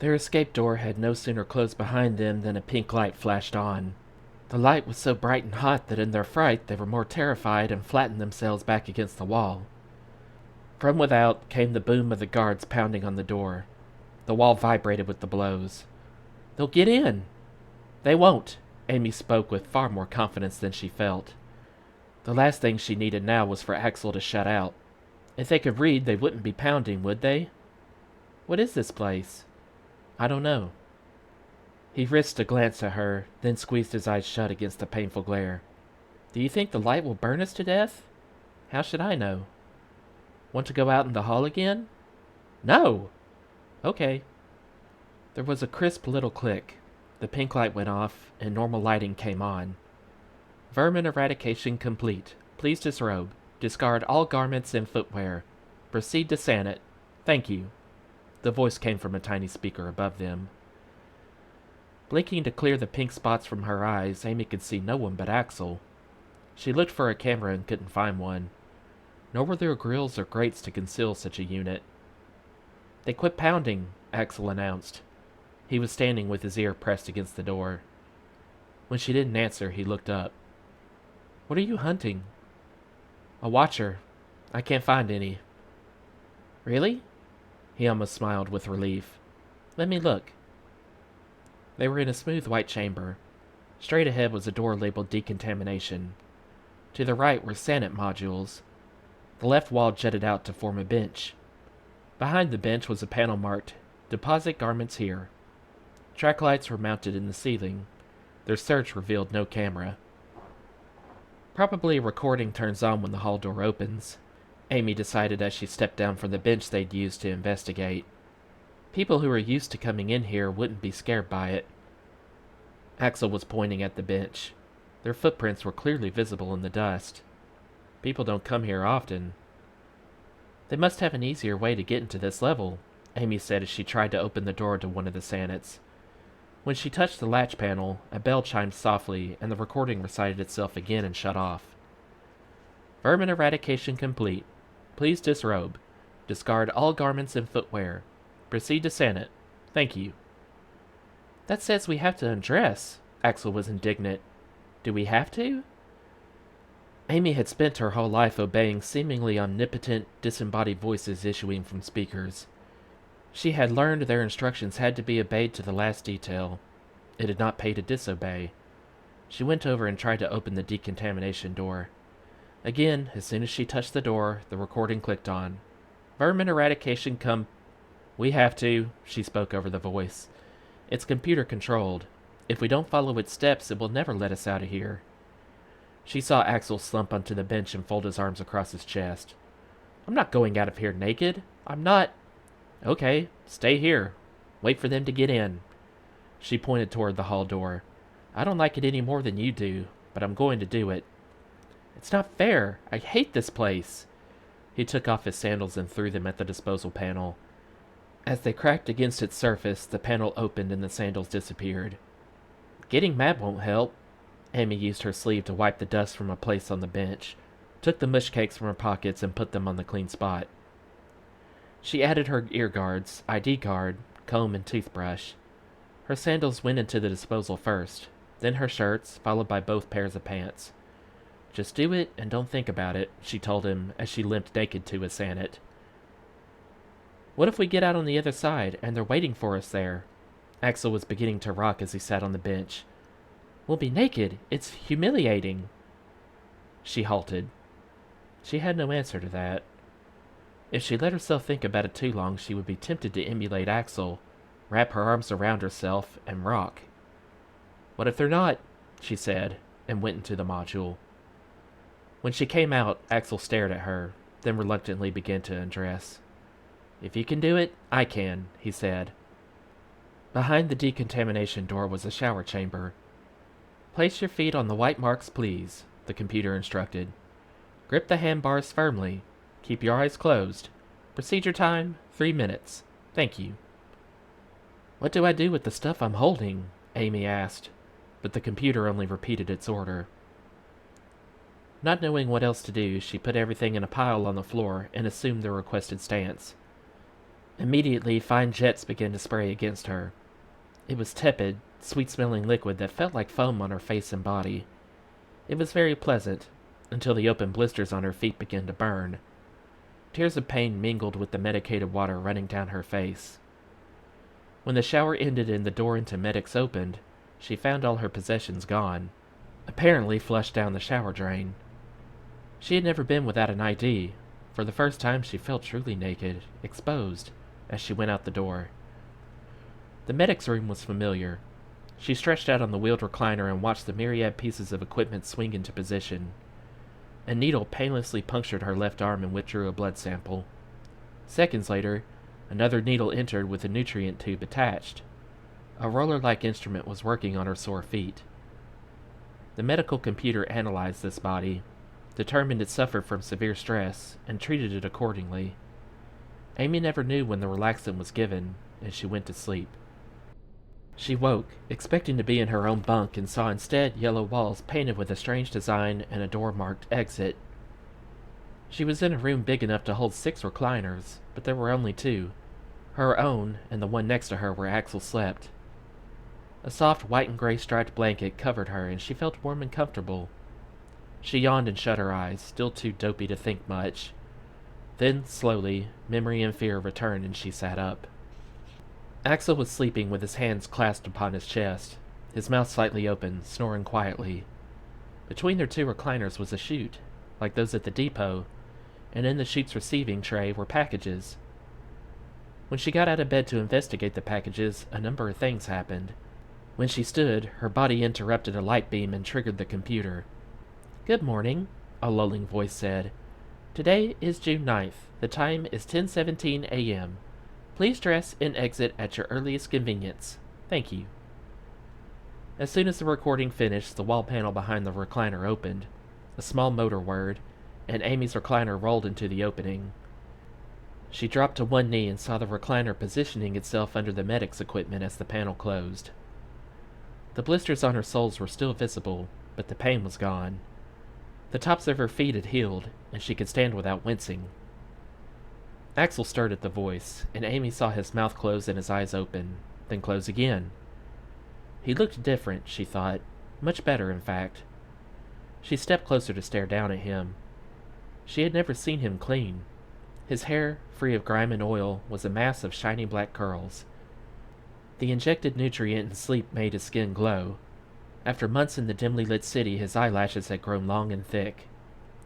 Their escape door had no sooner closed behind them than a pink light flashed on. The light was so bright and hot that in their fright they were more terrified and flattened themselves back against the wall. From without came the boom of the guards pounding on the door. The wall vibrated with the blows. "They'll get in!" "They won't," Amy spoke with far more confidence than she felt. The last thing she needed now was for Axel to shut out. If they could read, they wouldn't be pounding, would they? "What is this place?" "I don't know." He risked a glance at her, then squeezed his eyes shut against the painful glare. "Do you think the light will burn us to death?" "How should I know?" "Want to go out in the hall again?" "No!" "Okay." There was a crisp little click. The pink light went off, and normal lighting came on. "Vermin eradication complete. Please disrobe. Discard all garments and footwear. Proceed to Sanit. Thank you." The voice came from a tiny speaker above them. Blinking to clear the pink spots from her eyes, Amy could see no one but Axel. She looked for a camera and couldn't find one. Nor were there grills or grates to conceal such a unit. "They quit pounding," Axel announced. He was standing with his ear pressed against the door. When she didn't answer, he looked up. "What are you hunting?" "A watcher. I can't find any." "Really?" He almost smiled with relief. "Let me look." They were in a smooth white chamber. Straight ahead was a door labeled Decontamination. To the right were Sanit modules. The left wall jutted out to form a bench. Behind the bench was a panel marked, "Deposit garments here." Track lights were mounted in the ceiling. Their search revealed no camera. Probably a recording turns on when the hall door opens, Amy decided as she stepped down from the bench they'd used to investigate. People who were used to coming in here wouldn't be scared by it. Axel was pointing at the bench. Their footprints were clearly visible in the dust. People don't come here often. "They must have an easier way to get into this level," Amy said as she tried to open the door to one of the Sanits. When she touched the latch panel, a bell chimed softly, and the recording recited itself again and shut off. "Vermin eradication complete. Please disrobe. Discard all garments and footwear. Proceed to Sanit. Thank you." "That says we have to undress." Axel was indignant. "Do we have to?" Amy had spent her whole life obeying seemingly omnipotent, disembodied voices issuing from speakers. She had learned their instructions had to be obeyed to the last detail. It did not pay to disobey. She went over and tried to open the decontamination door. Again, as soon as she touched the door, the recording clicked on. "Vermin eradication We have to," she spoke over the voice. "It's computer controlled. If we don't follow its steps, it will never let us out of here." She saw Axel slump onto the bench and fold his arms across his chest. "I'm not going out of here naked. I'm not—" "Okay, stay here. Wait for them to get in." She pointed toward the hall door. "I don't like it any more than you do, but I'm going to do it." "It's not fair. I hate this place." He took off his sandals and threw them at the disposal panel. As they cracked against its surface, the panel opened and the sandals disappeared. "Getting mad won't help." Amy used her sleeve to wipe the dust from a place on the bench, took the mush cakes from her pockets and put them on the clean spot. She added her ear guards, ID card, comb, and toothbrush. Her sandals went into the disposal first, then her shirts, followed by both pairs of pants. "Just do it and don't think about it," she told him as she limped naked to a Sanit. "What if we get out on the other side and they're waiting for us there?" Axel was beginning to rock as he sat on the bench. "We'll be naked. It's humiliating." She halted. She had no answer to that. If she let herself think about it too long, she would be tempted to emulate Axel, wrap her arms around herself, and rock. "What if they're not?" she said, and went into the module. When she came out, Axel stared at her, then reluctantly began to undress. "If you can do it, I can," he said. Behind the decontamination door was a shower chamber. "Place your feet on the white marks, please," the computer instructed. "Grip the handbars firmly. Keep your eyes closed. Procedure time, 3 minutes. Thank you." "What do I do with the stuff I'm holding?" Amy asked, but the computer only repeated its order. Not knowing what else to do, she put everything in a pile on the floor and assumed the requested stance. Immediately, fine jets began to spray against her. It was tepid, sweet-smelling liquid that felt like foam on her face and body. It was very pleasant, until the open blisters on her feet began to burn. Tears of pain mingled with the medicated water running down her face. When the shower ended and the door into Medic's opened, she found all her possessions gone, apparently flushed down the shower drain. She had never been without an ID. For the first time she felt truly naked, exposed, as she went out the door. The medic's room was familiar. She stretched out on the wheeled recliner and watched the myriad pieces of equipment swing into position. A needle painlessly punctured her left arm and withdrew a blood sample. Seconds later, another needle entered with a nutrient tube attached. A roller-like instrument was working on her sore feet. The medical computer analyzed this body, determined it suffered from severe stress, and treated it accordingly. Amy never knew when the relaxant was given, and she went to sleep. She woke, expecting to be in her own bunk, and saw instead yellow walls painted with a strange design and a door marked Exit. She was in a room big enough to hold 6 recliners, but there were only 2. Her own and the one next to her where Axel slept. A soft white and gray striped blanket covered her, and she felt warm and comfortable. She yawned and shut her eyes, still too dopey to think much. Then, slowly, memory and fear returned and she sat up. Axel was sleeping with his hands clasped upon his chest, his mouth slightly open, snoring quietly. Between their 2 recliners was a chute, like those at the depot, and in the chute's receiving tray were packages. When she got out of bed to investigate the packages, a number of things happened. When she stood, her body interrupted a light beam and triggered the computer. "Good morning," a lulling voice said. "Today is June 9th. The time is 10:17 a.m. Please dress and exit at your earliest convenience. Thank you." As soon as the recording finished, the wall panel behind the recliner opened. A small motor whirred, and Amy's recliner rolled into the opening. She dropped to one knee and saw the recliner positioning itself under the medic's equipment as the panel closed. The blisters on her soles were still visible, but the pain was gone. The tops of her feet had healed, and she could stand without wincing. Axel stirred at the voice, and Amy saw his mouth close and his eyes open, then close again. He looked different, she thought. Much better, in fact. She stepped closer to stare down at him. She had never seen him clean. His hair, free of grime and oil, was a mass of shiny black curls. The injected nutrient in sleep made his skin glow. After months in the dimly lit city, his eyelashes had grown long and thick.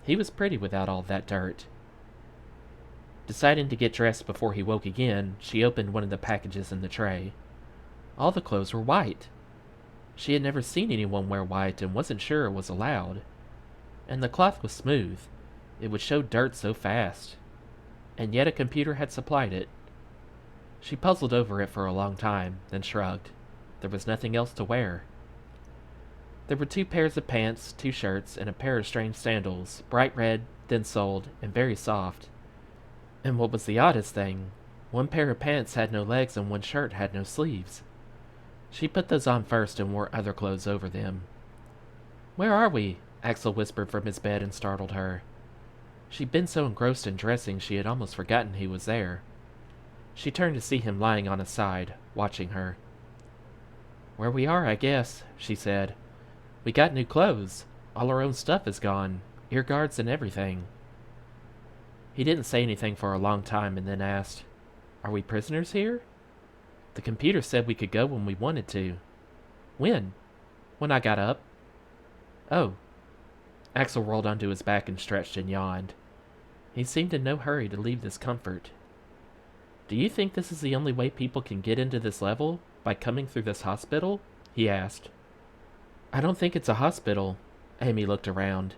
He was pretty without all that dirt. Deciding to get dressed before he woke again, she opened one of the packages in the tray. All the clothes were white. She had never seen anyone wear white and wasn't sure it was allowed. And the cloth was smooth. It would show dirt so fast. And yet a computer had supplied it. She puzzled over it for a long time, then shrugged. There was nothing else to wear. There were 2 pairs of pants, 2 shirts, and a pair of strange sandals, bright red, thin-soled, and very soft. And what was the oddest thing, one pair of pants had no legs and one shirt had no sleeves. She put those on first and wore other clothes over them. "Where are we?" Axel whispered from his bed and startled her. She'd been so engrossed in dressing she had almost forgotten he was there. She turned to see him lying on his side, watching her. "Where we are, I guess," she said. "We got new clothes. All our own stuff is gone. Ear guards and everything." He didn't say anything for a long time and then asked, "Are we prisoners here?" "The computer said we could go when we wanted to." "When?" "When I got up." "Oh." Axel rolled onto his back and stretched and yawned. He seemed in no hurry to leave this comfort. "Do you think this is the only way people can get into this level? By coming through this hospital?" he asked. "I don't think it's a hospital." Amy looked around.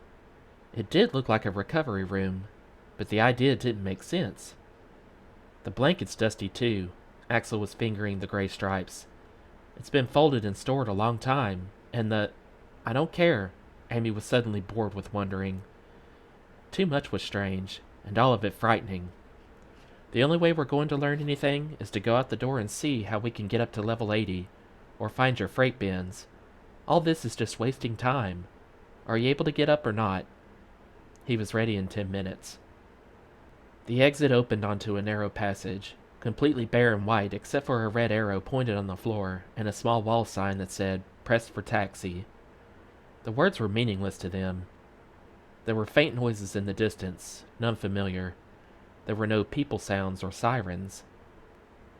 It did look like a recovery room, but the idea didn't make sense. The blanket's dusty too. Axel was fingering the gray stripes. "It's been folded and stored a long time, and I don't care." Amy was suddenly bored with wondering. Too much was strange, and all of it frightening. The only way we're going to learn anything is to go out the door and see how we can get up to level 80, or find your freight bins. All this is just wasting time. Are you able to get up or not? He was ready in 10 minutes. The exit opened onto a narrow passage, completely bare and white except for a red arrow pointed on the floor and a small wall sign that said, "Press for taxi." The words were meaningless to them. There were faint noises in the distance, none familiar. There were no people sounds or sirens.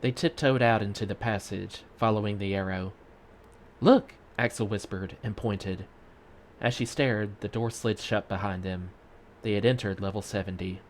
They tiptoed out into the passage, following the arrow. "Look!" Axel whispered and pointed. As she stared, the door slid shut behind them. They had entered level 70.